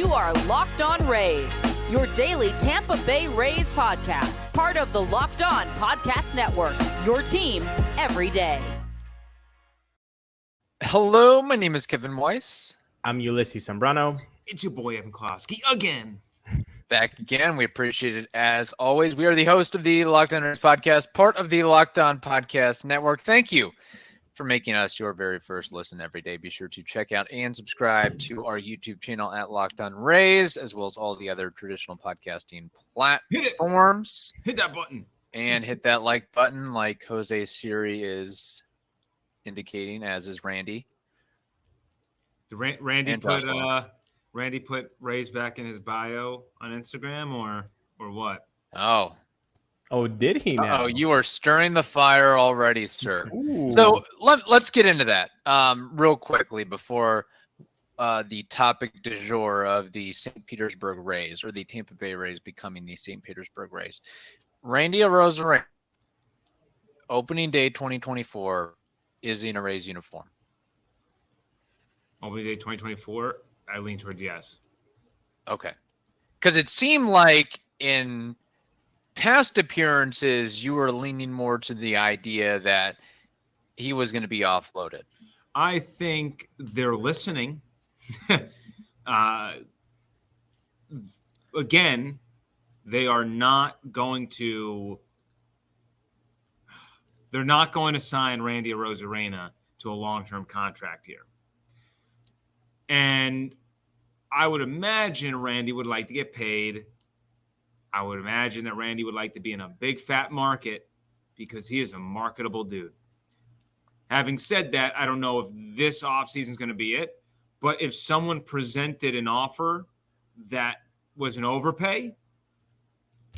You are Locked On Rays, your daily Tampa Bay Rays podcast, part of the Locked On Podcast Network, your team every day. Hello, my name is Kevin Weiss. I'm Ulises Sambrano. It's your boy, Evan Closky, again. Back again. We appreciate it as always. We are the host of the Locked On Rays podcast, part of the Locked On Podcast Network. Thank you for making us your very first listen every day. Be sure to check out and subscribe to our YouTube channel at Locked On Rays, as well as all the other traditional podcasting platforms. Hit that button. And hit that like button like Jose Siri is indicating, as is Randy. Randy put Rays back in his bio on Instagram or what? Oh, did he now? Oh, you are stirring the fire already, sir. Ooh. So let's get into that real quickly before the topic du jour of the St. Petersburg Rays, or the Tampa Bay Rays becoming the St. Petersburg Rays. Randy Arozarena, opening day 2024, is in a Rays uniform. Opening day 2024, I lean towards yes. Okay. Because it seemed like in past appearances, you were leaning more to the idea that he was going to be offloaded. I think they're listening. Again, they are not going to. They're not going to sign Randy Arozarena to a long-term contract here. And I would imagine Randy would like to get paid. I would imagine that Randy would like to be in a big fat market because he is a marketable dude. Having said that, I don't know if this offseason is going to be it, but if someone presented an offer that was an overpay,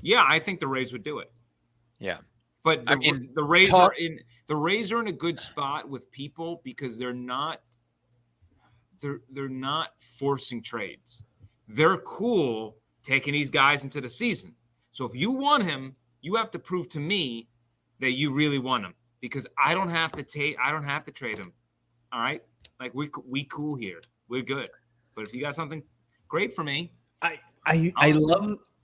yeah, I think the Rays would do it. Yeah. But the Rays are in a good spot with people because they're not forcing trades. They're cool taking these guys into the season. So if you want him, you have to prove to me that you really want him, because I don't have to trade him. All right? Like we cool here. We're good. But if you got something great for me, I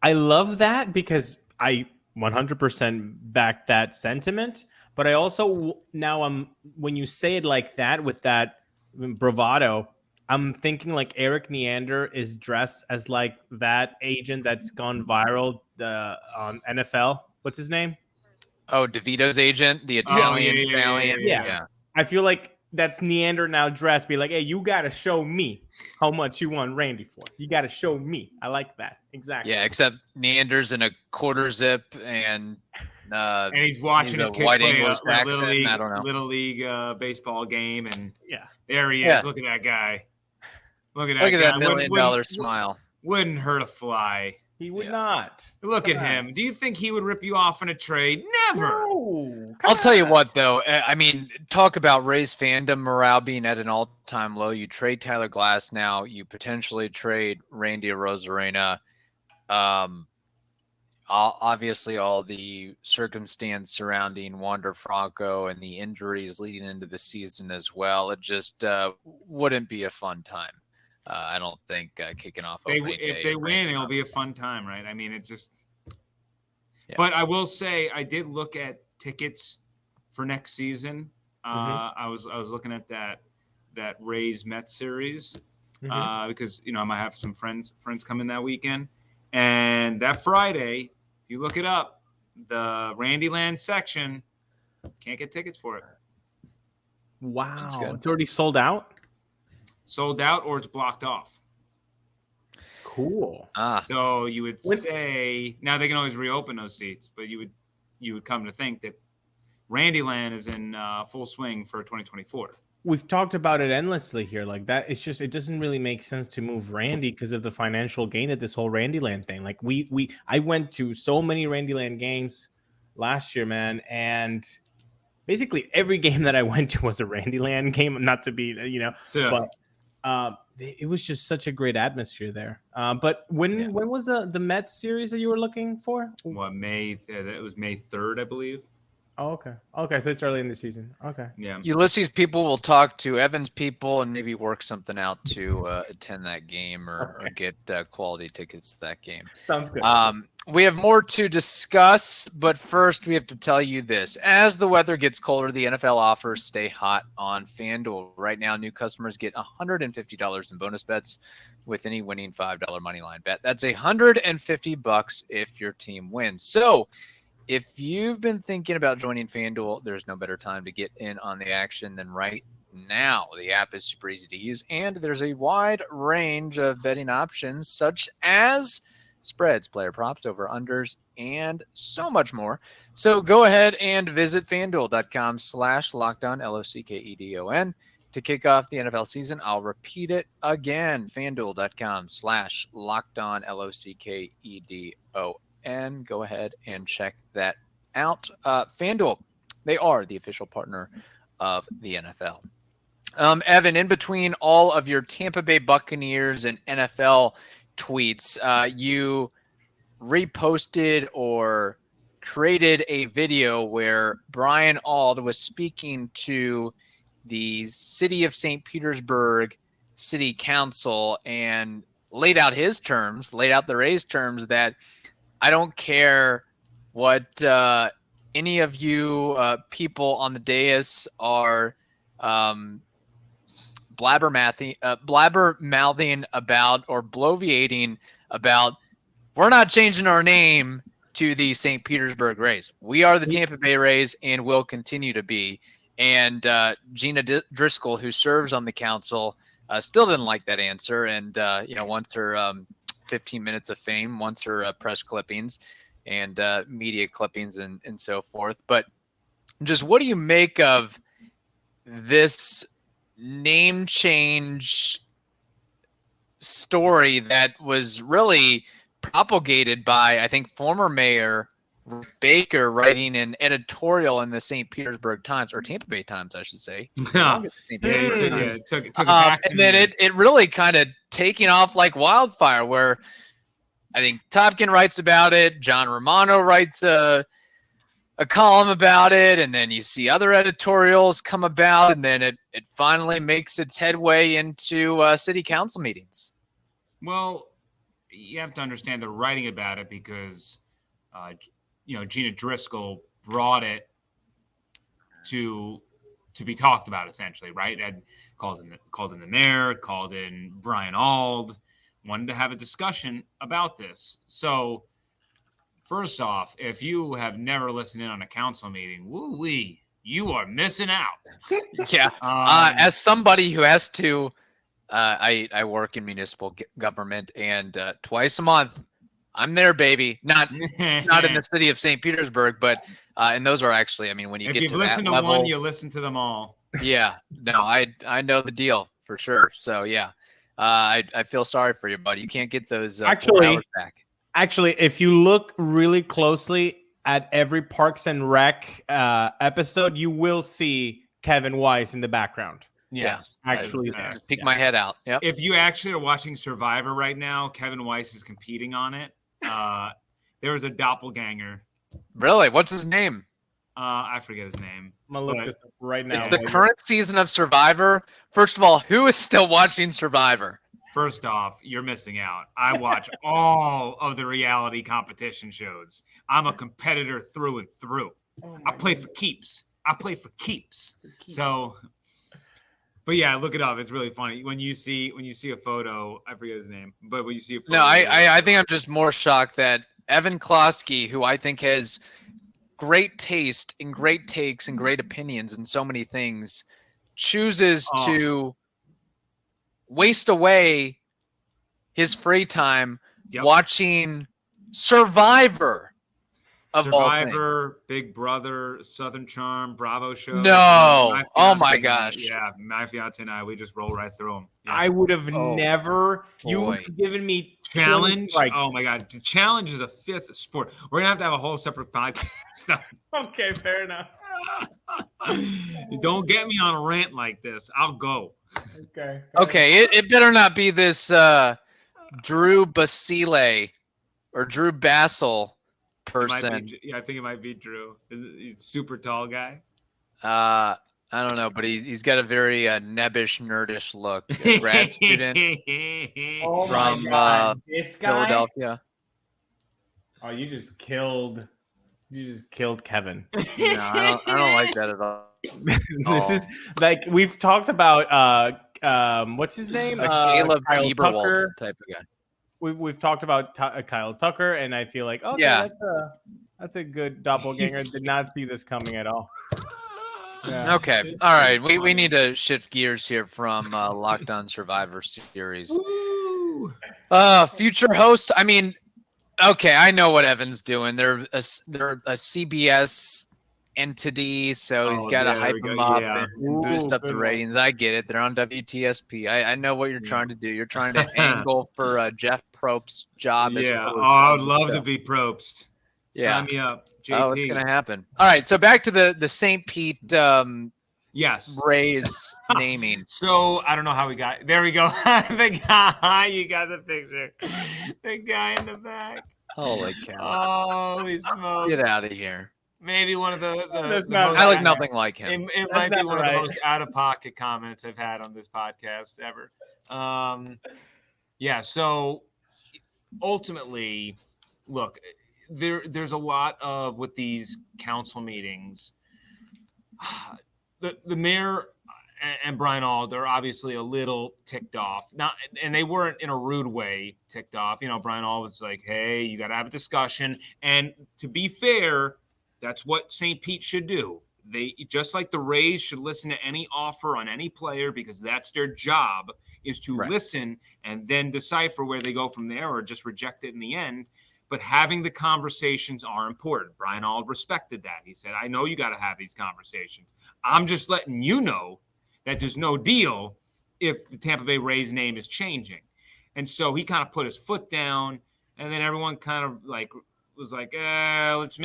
love that, because I 100% back that sentiment. But I also when you say it like that, with that bravado, I'm thinking like Eric Neander is dressed as like that agent that's gone viral on NFL. What's his name? Oh, DeVito's agent, the Italian stallion. Yeah. I feel like that's Neander now dressed. Be like, hey, you got to show me how much you want Randy for. You got to show me. I like that. Exactly. Yeah, except Neander's in a quarter zip and he's watching his kids play a little league baseball game, and there he is. Look at that guy. Look at that $1 million smile. Wouldn't hurt a fly. He would not. Look at him. Do you think he would rip you off in a trade? Never. No. I'll tell you what, though. I mean, talk about Rays fandom morale being at an all-time low. You trade Tyler Glass now. You potentially trade Randy Arozarena. Obviously, all the circumstance surrounding Wander Franco and the injuries leading into the season as well. It just wouldn't be a fun time. I don't think kicking off. If they win, it'll be a fun time, right? I mean, it's just. Yeah. But I will say, I did look at tickets for next season. I was looking at that Rays Mets series because I might have some friends coming that weekend, and that Friday, if you look it up, the Randyland section, can't get tickets for it. Wow, it's already sold out. Sold out, or it's blocked off. Cool. So you would say now they can always reopen those seats, but you would come to think that Randyland is in full swing for 2024. We've talked about it endlessly here, like that. It's just, it doesn't really make sense to move Randy because of the financial gain that this whole Randyland thing. Like I went to so many Randyland games last year, man, and basically every game that I went to was a Randyland game. Not to be, but. It was just such a great atmosphere there. But when was the Mets series that you were looking for? What, May? That was May 3rd, I believe. Oh, okay. Okay, so it's early in the season. Okay. Yeah. Ulises people will talk to Evans people and maybe work something out to attend that game or get quality tickets to that game. Sounds good. We have more to discuss, but first we have to tell you this. As the weather gets colder, the NFL offers stay hot on FanDuel. Right now, new customers get $150 in bonus bets with any winning $5 moneyline bet. That's $150 if your team wins. So if you've been thinking about joining FanDuel, there's no better time to get in on the action than right now. The app is super easy to use, and there's a wide range of betting options such as spreads, player props, over-unders, and so much more. So go ahead and visit FanDuel.com/LockedOn, LOCKEDON, to kick off the NFL season. I'll repeat it again, FanDuel.com/LockedOn, LOCKEDON. Go ahead and check that out. FanDuel, they are the official partner of the NFL. Evan, in between all of your Tampa Bay Buccaneers and NFL tweets, you reposted or created a video where Brian Auld was speaking to the city of St. Petersburg City Council and laid out the Rays terms that I don't care what any of you people on the dais are blabber-mouthing about or bloviating about. We're not changing our name to the St. Petersburg Rays. We are the Tampa Bay Rays and will continue to be. And Gina Driscoll, who serves on the council, still didn't like that answer and wants her 15 minutes of fame, wants her press clippings and media clippings and so forth. But just what do you make of this name change story that was really propagated by, I think, former mayor Rick Baker writing an editorial in the St. Petersburg Times, or Tampa Bay Times, I should say. It took a and then it really kind of taking off like wildfire, where I think Topkin writes about it, John Romano writes a column about it, and then you see other editorials come about, and then it finally makes its headway into city council meetings. Well, you have to understand they're writing about it because, Gina Driscoll brought it to be talked about, essentially, right? And called in the mayor, called in Brian Auld, wanted to have a discussion about this. So, first off, if you have never listened in on a council meeting, woo-wee, you are missing out. Yeah. As somebody who has to, I work in municipal government, and twice a month, I'm there, baby. Not in the city of St. Petersburg, but and those are actually, I mean, when you get to that level. If you've listened to one, you listen to them all. Yeah. No, I know the deal for sure. So, yeah. I feel sorry for you, buddy. You can't get those 4 hours back. Actually, if you look really closely at every Parks and Rec episode, you will see Kevin Weiss in the background. Yes, actually, peek my head out. Yep. If you actually are watching Survivor right now, Kevin Weiss is competing on it. There was a doppelganger. Really? What's his name? I forget his name. I'm gonna look this up right now. It's the current season of Survivor. First of all, who is still watching Survivor? First off, you're missing out. I watch all of the reality competition shows. I'm a competitor through and through. I play for keeps. So, but yeah, look it up. It's really funny when you see a photo. I forget his name, but when you see a photo. No, I think I'm just more shocked that Evan Closky, who I think has great taste and great takes and great opinions and so many things, chooses to waste away his free time watching Survivor. Survivor, Big Brother, Southern Charm, Bravo show. No. Oh my gosh. Yeah, my fiance and I, we just roll right through them. Yeah. I would have never. You would have given me Challenge. Oh my god, Challenge is a fifth sport. We're gonna have a whole separate podcast. Okay, fair enough. Don't get me on a rant like this. I'll go. Okay. It better not be this Drew Basile or Drew Bassel person. I think it might be Drew. He's a super tall guy. I don't know, but he's got a very nebbish, nerdish look. A grad student from this guy? Philadelphia. Oh, you just killed Kevin. No, I don't like that at all. This is like we've talked about what's his name? Caleb Kyle Eberwald Tucker type of guy. We've talked about Kyle Tucker, and I feel like that's a good doppelganger. Did not see this coming at all. Yeah. Okay, all right. We need to shift gears here from Locked On Survivor Series. Future host. I mean, okay, I know what Evan's doing. They're a CBS entity, so he's got to hype them up and boost up the ratings. I get it. They're on WTSP. I know what you're trying to do. You're trying to angle for Jeff Probst's job. Yeah, I would love to be Probst. Sign me up, JP. Oh, it's going to happen. All right, so back to the St. Pete Rays naming. So I don't know how we got. There we go. The guy, you got the picture. The guy in the back. Holy cow! Holy smokes! Get out of here. Maybe one of the most, I look nothing like him. It might be one of the most out of pocket comments I've had on this podcast ever. Yeah. So ultimately, look, there's a lot of with these council meetings. The mayor and Brian Auld are obviously a little ticked off. Not, and they weren't in a rude way ticked off. You know, Brian Auld was like, "Hey, you got to have a discussion." And to be fair, that's what St. Pete should do. They just like the Rays should listen to any offer on any player because that's their job is to listen and then decipher where they go from there or just reject it in the end. But having the conversations are important. Brian Auld respected that. He said, I know you got to have these conversations. I'm just letting you know that there's no deal if the Tampa Bay Rays name is changing. And so he kind of put his foot down, and then everyone kind of like was like, let's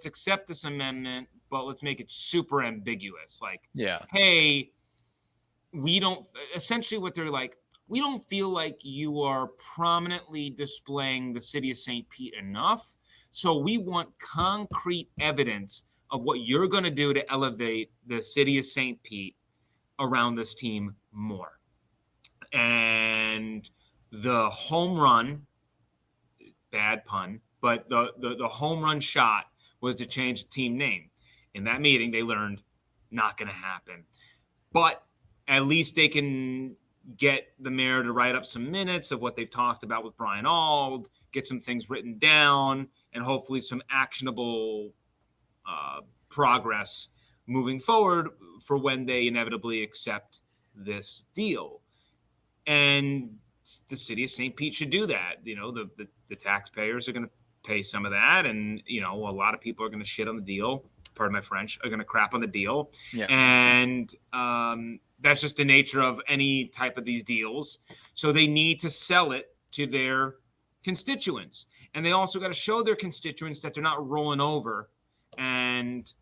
accept this amendment, but let's make it super ambiguous. Like, hey, we don't – essentially what they're like, we don't feel like you are prominently displaying the city of St. Pete enough. So we want concrete evidence of what you're going to do to elevate the city of St. Pete around this team more. And the home run, bad pun, but the home run shot was to change the team name. In that meeting, they learned not going to happen. But at least they can get the mayor to write up some minutes of what they've talked about with Brian Auld, get some things written down, and hopefully some actionable progress moving forward for when they inevitably accept this deal. And the city of St. Pete should do that. You know, the taxpayers are going to pay some of that. And, you know, a lot of people are going to shit on the deal. Pardon my French, are going to crap on the deal. Yeah. And that's just the nature of any type of these deals. So they need to sell it to their constituents. And they also got to show their constituents that they're not rolling over and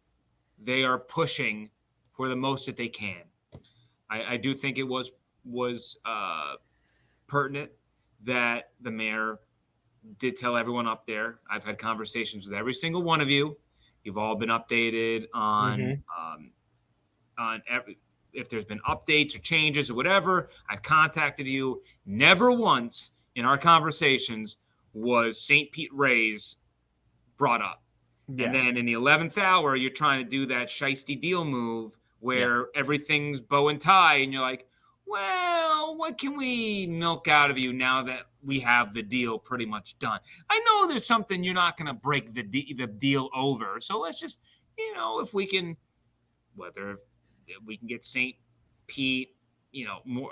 they are pushing for the most that they can. I do think it was pertinent that the mayor did tell everyone up there. I've had conversations with every single one of you. You've all been updated on if there's been updates or changes or whatever. I've contacted you. Never once in our conversations was St. Pete Rays brought up. Yeah. And then in the 11th hour, you're trying to do that shiesty deal move where everything's bow and tie, and you're like, well, what can we milk out of you now that we have the deal pretty much done? I know there's something you're not going to break the deal over. So let's just, you know, if we can, whether we can get St. Pete, you know, more,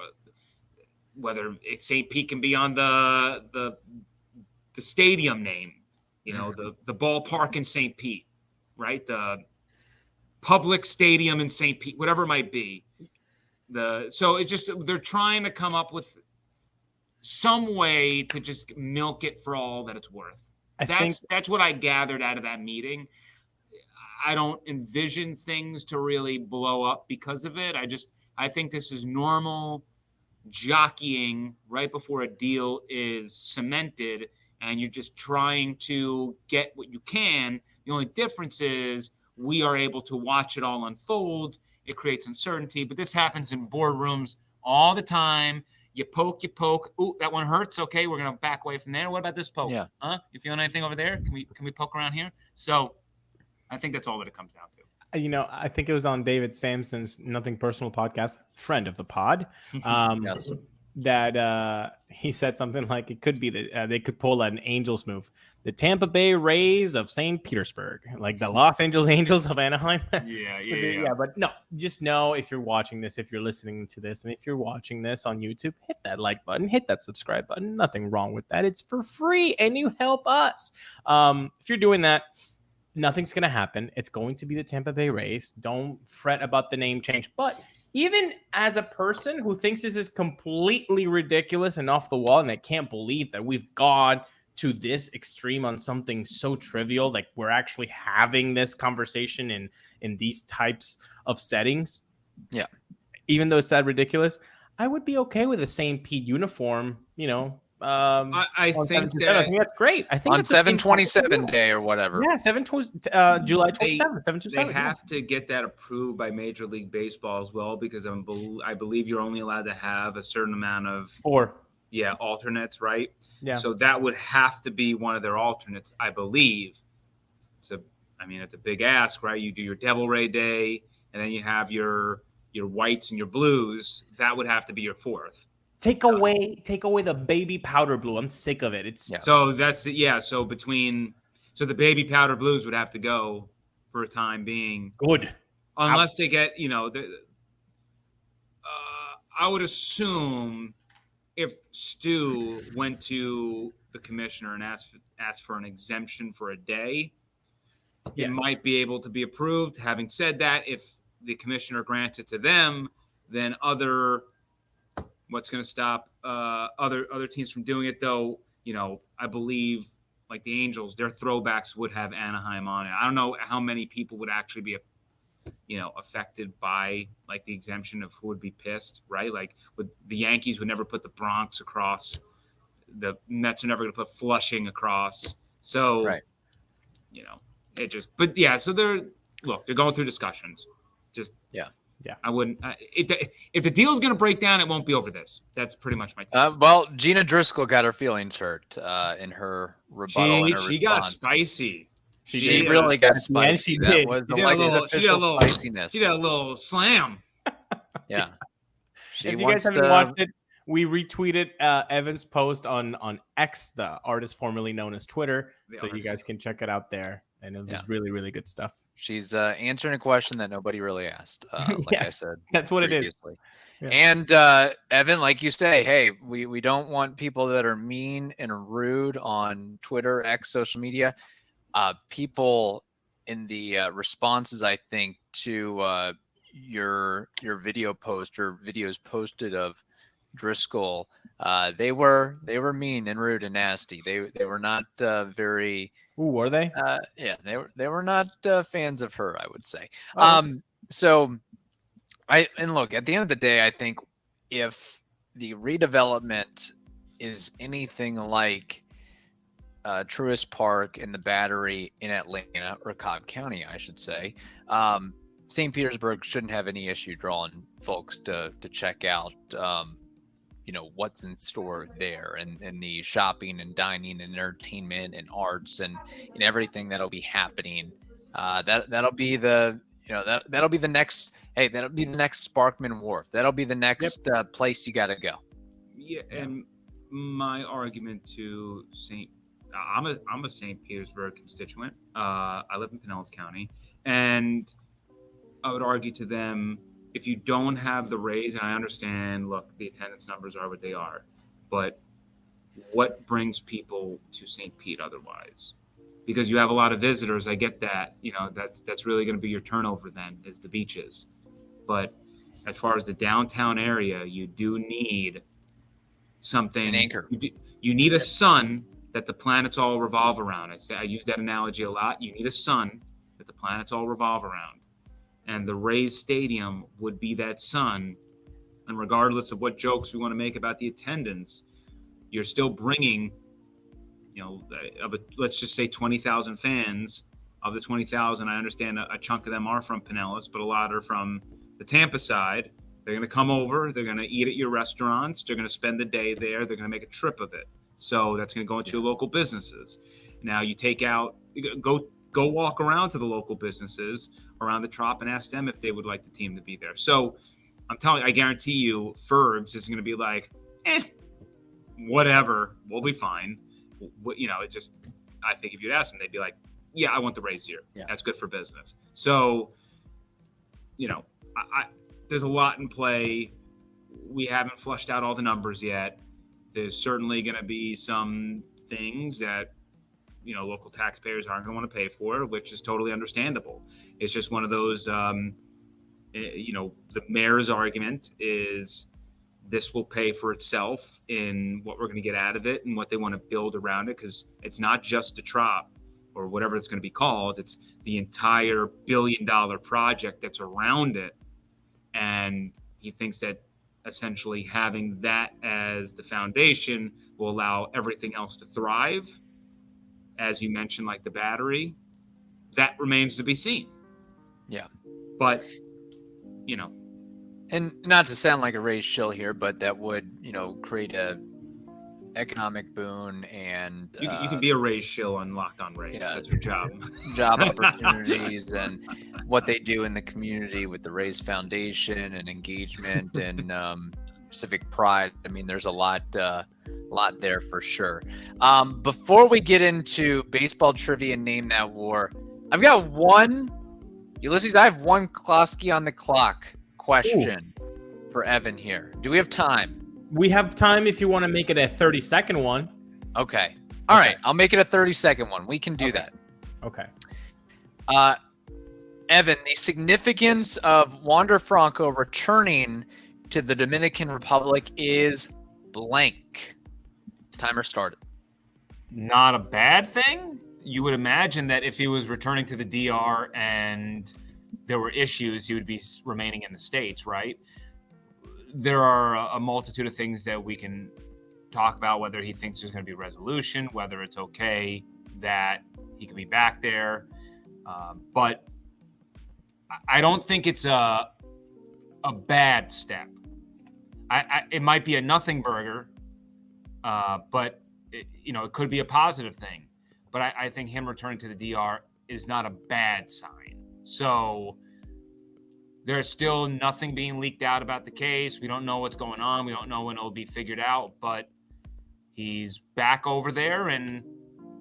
whether St. Pete can be on the stadium name, you know, the ballpark in St. Pete, right? The public stadium in St. Pete, whatever it might be. So it just, they're trying to come up with some way to just milk it for all that it's worth. That's what I gathered out of that meeting. I don't envision things to really blow up because of it. I think this is normal jockeying right before a deal is cemented and you're just trying to get what you can. The only difference is we are able to watch it all unfold. It creates uncertainty, but this happens in boardrooms all the time. You poke. Ooh, that one hurts. Okay, we're gonna back away from there. What about this poke? Yeah. Huh? You feeling anything over there? Can we poke around here? So I think that's all that it comes down to. You know, I think it was on David Sampson's Nothing Personal podcast, friend of the pod, Yes. that he said something like it could be that they could pull an Angels move. The Tampa Bay Rays of St. Petersburg, like the Los Angeles Angels of Anaheim. Yeah. But no, just know if you're watching this, if you're listening to this, and if you're watching this on YouTube, hit that like button, hit that subscribe button. Nothing wrong with that. It's for free, and you help us. If you're doing that, nothing's going to happen. It's going to be the Tampa Bay Rays. Don't fret about the name change. But even as a person who thinks this is completely ridiculous and off the wall, and they can't believe that we've gone to this extreme on something so trivial, like we're actually having this conversation in these types of settings. Yeah. Even though it's that ridiculous, I would be okay with a St. Pete uniform, you know. I think that's great. I think on 7/27 day or whatever. Yeah, July 27th, 7/27. They have to get that approved by Major League Baseball as well, because I believe you're only allowed to have a certain amount of 4. Yeah, alternates, right? Yeah. So that would have to be one of their alternates, I believe. So, I mean, it's a big ask, right? You do your Devil Ray Day, and then you have your whites and your blues. That would have to be your 4th. Take away the baby powder blue. I'm sick of it. So that's So the baby powder blues would have to go for a time being. Good. Unless they get, I would assume if Stu went to the commissioner and asked for an exemption for a day, it might be able to be approved. Having said that, if the commissioner grants it to them, then what's going to stop other teams from doing it, though? I believe like the Angels, their throwbacks would have Anaheim on it. I don't know how many people would actually be affected by like the exemption of who would be pissed, right? Like the Yankees would never put the Bronx across. The Mets are never going to put Flushing across. So, right. So they're going through discussions. Yeah. I wouldn't. If the deal is going to break down, it won't be over this. That's pretty much my take. Well, Gina Driscoll got her feelings hurt in her rebuttal. She got spicy. She really got spicy. That was she did a little spiciness. She did a little slam. Yeah. If you guys haven't watched it, we retweeted Evan's post on X, the artist formerly known as Twitter. You guys can check it out there. And it was really, really good stuff. She's answering a question that nobody really asked. Like I said, that's what previously. It is. Yeah. And Evan, like you say, hey, we don't want people that are mean and rude on Twitter, X, social media. People in the responses, I think, to your video post or videos posted of Driscoll, they were mean and rude and nasty. They were not very. Ooh, were they? Yeah, they were not fans of her, I would say. Oh. So look, at the end of the day, I think if the redevelopment is anything like Truist Park and the Battery in Atlanta, or Cobb County, I should say, St. Petersburg shouldn't have any issue drawing folks to check out what's in store there, and the shopping and dining and entertainment and arts and everything that'll be happening. That'll be the that'll be the next. Hey, that'll be the next Sparkman Wharf. That'll be the next place you got to go. Yeah, and my argument to I'm a St. Petersburg constituent. I live in Pinellas County, and I would argue to them, if you don't have the Rays, and I understand, look, the attendance numbers are what they are, but what brings people to St. Pete otherwise? Because you have a lot of visitors. I get that. That's really going to be your turnover then, is the beaches. But as far as the downtown area, you do need something. An anchor. You need a sun that the planets all revolve around. I use that analogy a lot. You need a sun that the planets all revolve around. And the Rays Stadium would be that sun. And regardless of what jokes we want to make about the attendance, you're still bringing let's just say 20,000 fans. Of the 20,000, I understand a chunk of them are from Pinellas, but a lot are from the Tampa side. They're going to come over. They're going to eat at your restaurants. They're going to spend the day there. They're going to make a trip of it. So that's going to go into your local businesses. Now you go walk around to the local businesses around the Trop and ask them if they would like the team to be there. So I'm telling you, I guarantee you, Fergs is going to be like, whatever, we'll be fine. I think if you'd ask them, they'd be like, yeah, I want the Rays here. Yeah. That's good for business. So, there's a lot in play. We haven't flushed out all the numbers yet. There's certainly going to be some things that, local taxpayers aren't going to want to pay for, which is totally understandable. It's just one of those, the mayor's argument is this will pay for itself in what we're going to get out of it and what they want to build around it, because it's not just the Trop or whatever it's going to be called. It's the entire $1 billion project that's around it. And he thinks that essentially having that as the foundation will allow everything else to thrive. As you mentioned, like the battery, that remains to be seen. Yeah. But, And not to sound like a Rays shill here, but that would, create a economic boon, and you can be a Rays shill on Locked On Rays. That's your job. Job opportunities and what they do in the community with the Rays Foundation and engagement and civic pride. I mean, there's a lot there for sure. Before we get into baseball trivia and Name That War, I've got one, Ulises, I have one Closky on the clock question for Evan here. Do we have time? We have time if you want to make it a 30-second one. Okay. All right. I'll make it a 30-second one. We can do that. Okay. Evan, the significance of Wander Franco returning to the Dominican Republic is blank. Timer started. Not a bad thing. You would imagine that if he was returning to the DR and there were issues, he would be remaining in the States, right? There are a multitude of things that we can talk about, whether he thinks there's going to be resolution, whether it's okay that he can be back there. But I don't think it's a bad step. It might be a nothing burger, but it could be a positive thing. But I think him returning to the DR is not a bad sign. So there's still nothing being leaked out about the case. We don't know what's going on. We don't know when it'll be figured out, but he's back over there, and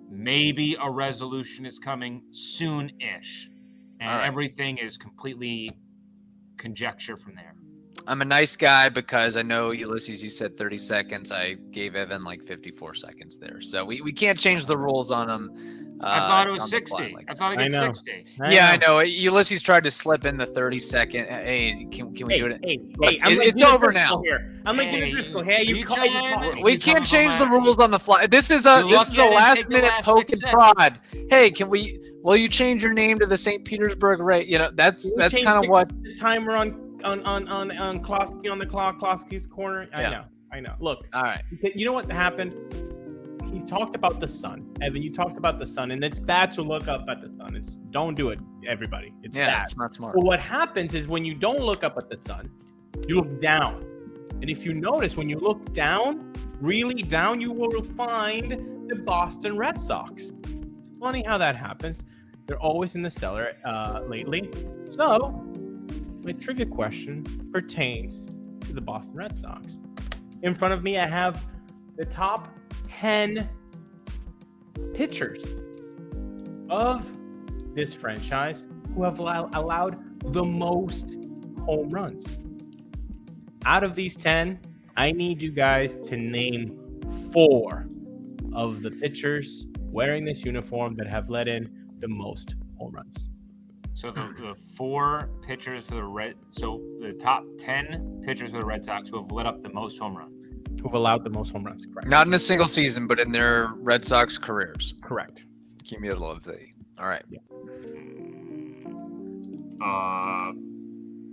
maybe a resolution is coming soon-ish. And everything is completely conjecture from there. I'm a nice guy because I know, Ulises, you said 30 seconds. I gave Evan like 54 seconds there. So we can't change the rules on him. I thought it was 60. I thought I got 60. I know. Ulises tried to slip in the 30-second. Hey, can we do it? Hey, it's over now. I'm like Jimmy Driscoll. Hey, we can't change the rules on the fly. This is a last-minute poke and prod. Hey, will you change your name to the St. Petersburg Ray? That's kind of what the timer on Closky on the clock, Closky's corner. I know. Look, all right. You know what happened? He talked about the sun. Evan, you talked about the sun, and it's bad to look up at the sun. Don't do it, everybody. It's bad. It's not smart. But what happens is when you don't look up at the sun, you look down. And if you notice, when you look down, really down, you will find the Boston Red Sox. It's funny how that happens. They're always in the cellar lately. So my trivia question pertains to the Boston Red Sox. In front of me, I have the top 10 pitchers of this franchise who have allowed the most home runs. Out of these 10, I need you guys to name 4 of the pitchers wearing this uniform that have let in the most home runs. So the 4 pitchers for the top 10 pitchers for the Red Sox who have lit up the most home runs. Who've allowed the most home runs, correct? Not in a single season, but in their Red Sox careers. Correct. Cumulatively. All right. Yeah.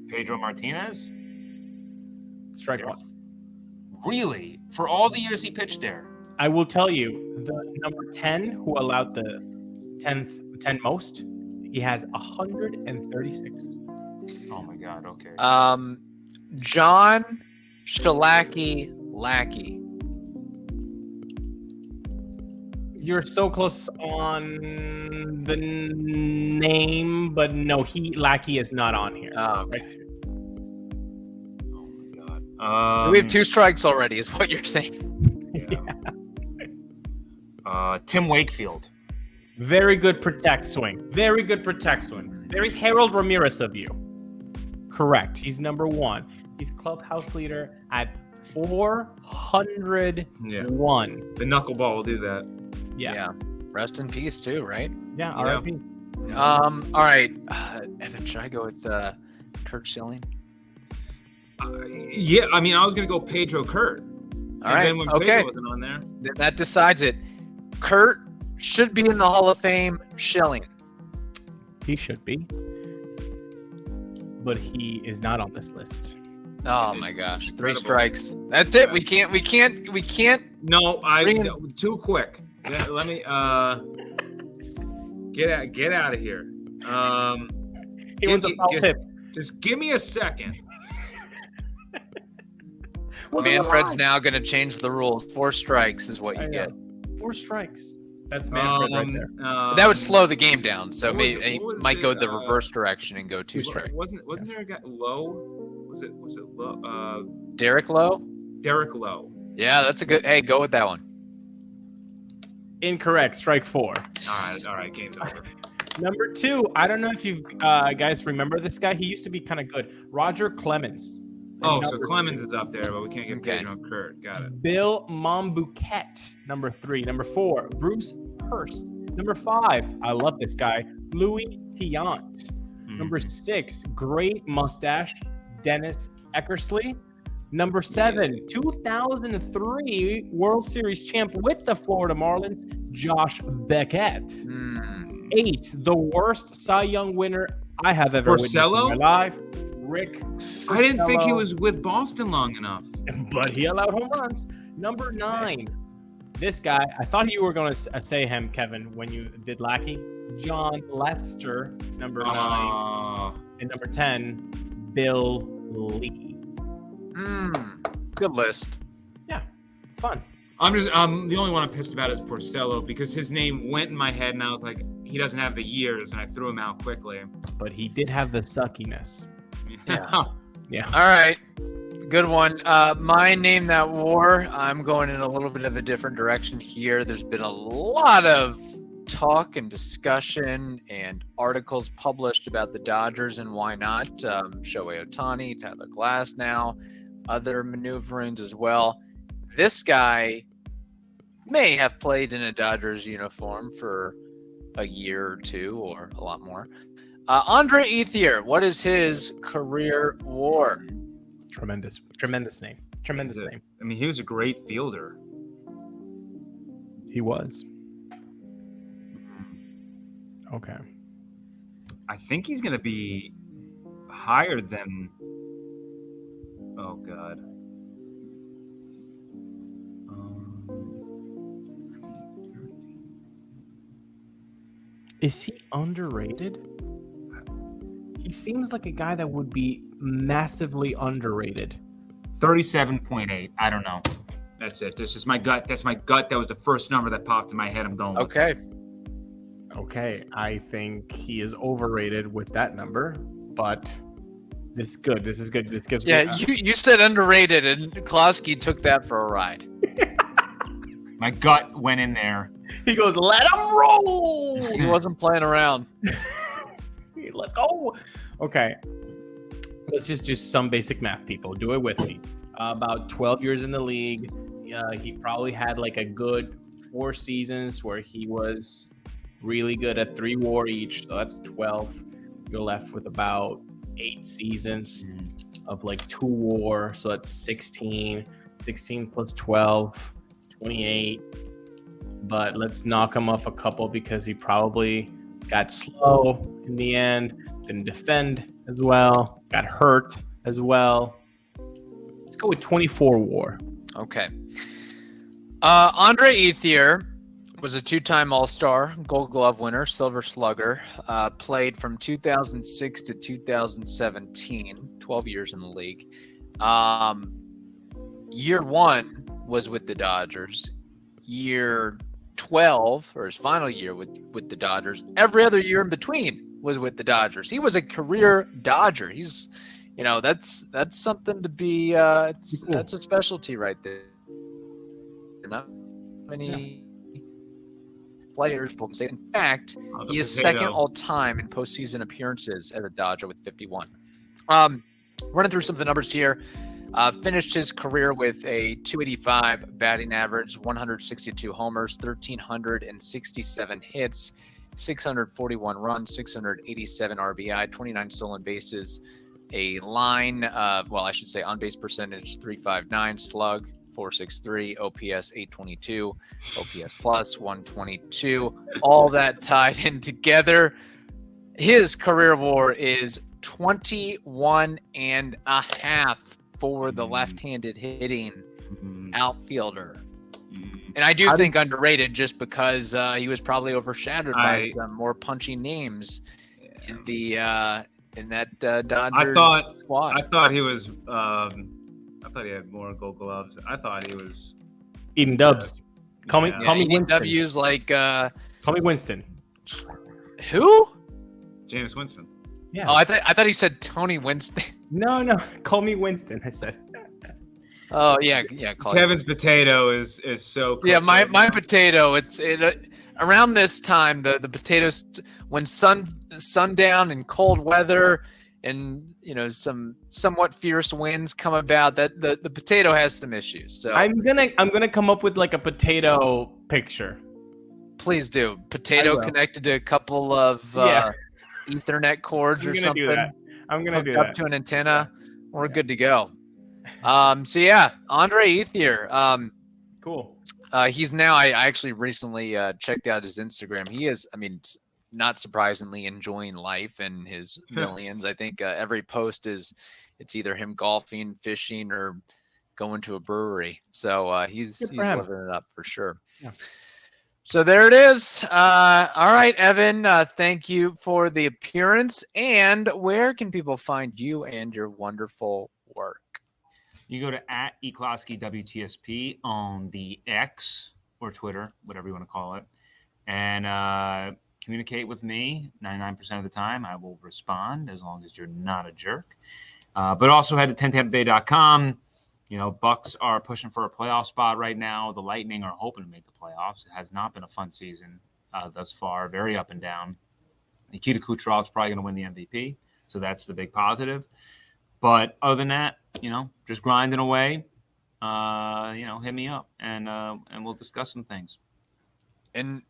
Pedro Martinez? Strike 1. Really? For all the years he pitched there? I will tell you, the number 10, who allowed the 10 most, he has 136. Oh my God. Okay. John Shalaki Lackey. You're so close on the name, but no, Lackey is not on here. Oh, okay. Oh my God. We have 2 strikes already, is what you're saying. Yeah. Tim Wakefield. Very good protect swing. Very good protect swing. Very Harold Ramirez of you. Correct. He's number 1. He's clubhouse leader at 401. Yeah. The knuckleball will do that. Yeah. Rest in peace too, right? Yeah. R.I.P. All right. Evan, should I go with Kurt Schilling? Yeah. I mean, I was gonna go Pedro Kurt. All right. Then when Pedro wasn't on there, that decides it. Kurt should be in the Hall of Fame. Schilling. He should be, but he is not on this list. Oh my gosh! 3 strikes. That's it. We can't. No, too quick. Let me get out of here. He wants a foul tip. Just give me a second. Manfred's now going to change the rules. 4 strikes is what you get. 4 strikes. That's Manfred right there. That would slow the game down. So maybe he might go the reverse direction and go 2 strikes. Wasn't there a guy Lowe? Was it Lowe? Derek Lowe? Derek Lowe. Yeah, that's a good. Hey, go with that one. Incorrect. Strike 4. All right. Game's over. Number 2. I don't know if you guys remember this guy. He used to be kind of good. Roger Clemens. Oh, so Clemens is up there, but we can't get Pedro and Kurt. Got it. Bill Monbouquet, number 3. Number 4, Bruce Hurst. Number 5, I love this guy, Louis Tiant. Number 6, great mustache, Dennis Eckersley. Number 7, 2003 World Series champ with the Florida Marlins, Josh Beckett. 8, the worst Cy Young winner I have ever witnessed in my life, Rick. I didn't think he was with Boston long enough. But he allowed home runs. Number 9, this guy, I thought you were going to say him, Kevin, when you did Lackey. John Lester, number 9. And number 10, Bill Lee. Good list. Yeah, fun. The only one I'm pissed about is Porcello because his name went in my head and I was like, he doesn't have the years, and I threw him out quickly. But he did have the suckiness. Yeah. Yeah. All right. Good one. My name that war. I'm going in a little bit of a different direction here. There's been a lot of talk and discussion and articles published about the Dodgers and why not. Shohei Ohtani, Tyler Glasnow, other maneuverings as well. This guy may have played in a Dodgers uniform for a year or 2 or a lot more. Andre Ethier, what is his career WAR? Tremendous name. Tremendous name. I mean, he was a great fielder. He was. Okay. I think he's going to be higher than. Oh God. Is he underrated? He seems like a guy that would be massively underrated. 37.8. I don't know. That's it. This is my gut. That's my gut. That was the first number that popped in my head. I'm going with. Okay. I think he is overrated with that number, but this is good. This gives me. Yeah, you said underrated, and Closky took that for a ride. My gut went in there. He goes, let him roll. He wasn't playing around. Let's go. Okay. Let's just do some basic math, people. Do it with me. About 12 years in the league. He probably had like a good 4 seasons where he was really good at 3 WAR each. So that's 12. You're left with about 8 seasons of like 2 WAR. So that's 16. 16 plus 12. It's 28. But let's knock him off a couple because he probably got slow in the end, didn't defend as well, got hurt as well. Let's go with 24 WAR. Okay. Andre Ethier was a two-time All-Star, Gold Glove winner, Silver Slugger. Played from 2006 to 2017, 12 years in the league. Year 1 was with the Dodgers. Year 12, or his final year with the Dodgers. Every other year in between was with the Dodgers. He was a career Dodger. He's, that's something to be. That's a specialty right there. Not many players will say. In fact, he is second all time in postseason appearances as a Dodger with 51. Running through some of the numbers here. Finished his career with a 285 batting average, 162 homers, 1,367 hits, 641 runs, 687 RBI, 29 stolen bases, a line of, on base percentage 359, slug 463, OPS 822, OPS plus 122. All that tied in together. His career WAR is 21 and a half for the left-handed hitting outfielder. And I do think underrated just because he was probably overshadowed by some more punchy names in that Dodgers squad. I thought he was. I thought he had more Gold Gloves. I thought he was eating dubs. Call me eating Winston. W's like. Call me Winston. Who? James Winston. Yeah. Oh, I thought he said Tony Winston. No. Call me Winston. I said. Oh yeah. Kevin's potato is so. Yeah, my potato. It's around this time the potatoes when sundown and cold weather and some somewhat fierce winds come about. That the potato has some issues. So I'm gonna come up with like a potato picture. Please do. Potato connected to a couple of Ethernet cords or something. I'm gonna do up that. to an antenna. We're good to go. So yeah, Andre Ethier. Cool. He's now. I actually recently checked out his Instagram. He is. Not surprisingly, enjoying life and his millions. I think every post it's either him golfing, fishing, or going to a brewery. So he's living it up for sure. Yeah. So there it is. All right, Evan. Thank you for the appearance. And where can people find you and your wonderful work? You go to @Closky WTSP on the X or Twitter, whatever you want to call it, and communicate with me. 99% of the time, I will respond as long as you're not a jerk. But also head to 10tampabay.com. Bucks are pushing for a playoff spot right now. The Lightning are hoping to make the playoffs. It has not been a fun season thus far, very up and down. Nikita Kucherov is probably going to win the MVP, so that's the big positive. But other than that, just grinding away. Hit me up and we'll discuss some things. And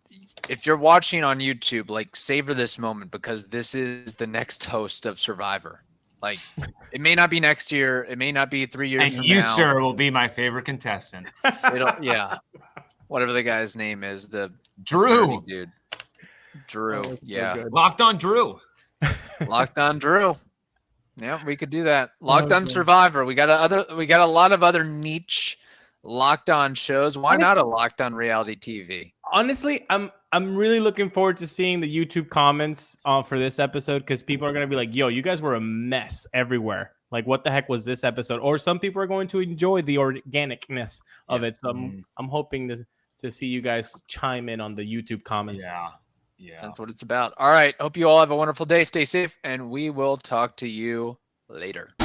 if you're watching on YouTube, savor this moment because this is the next host of Survivor. It may not be next year. It may not be 3 years from now. And you, sir, will be my favorite contestant. Whatever the guy's name is, the Drew dude. Drew, so Locked on Drew. Locked on Drew. Yeah, we could do that. Locked on Survivor. We got a lot of other niche Locked On shows. Why not a Locked On reality TV? Honestly, I'm really looking forward to seeing the YouTube comments for this episode because people are going to be like, yo, you guys were a mess everywhere. What the heck was this episode? Or some people are going to enjoy the organicness of it. So I'm hoping to see you guys chime in on the YouTube comments. Yeah. That's what it's about. All right. Hope you all have a wonderful day. Stay safe, and we will talk to you later.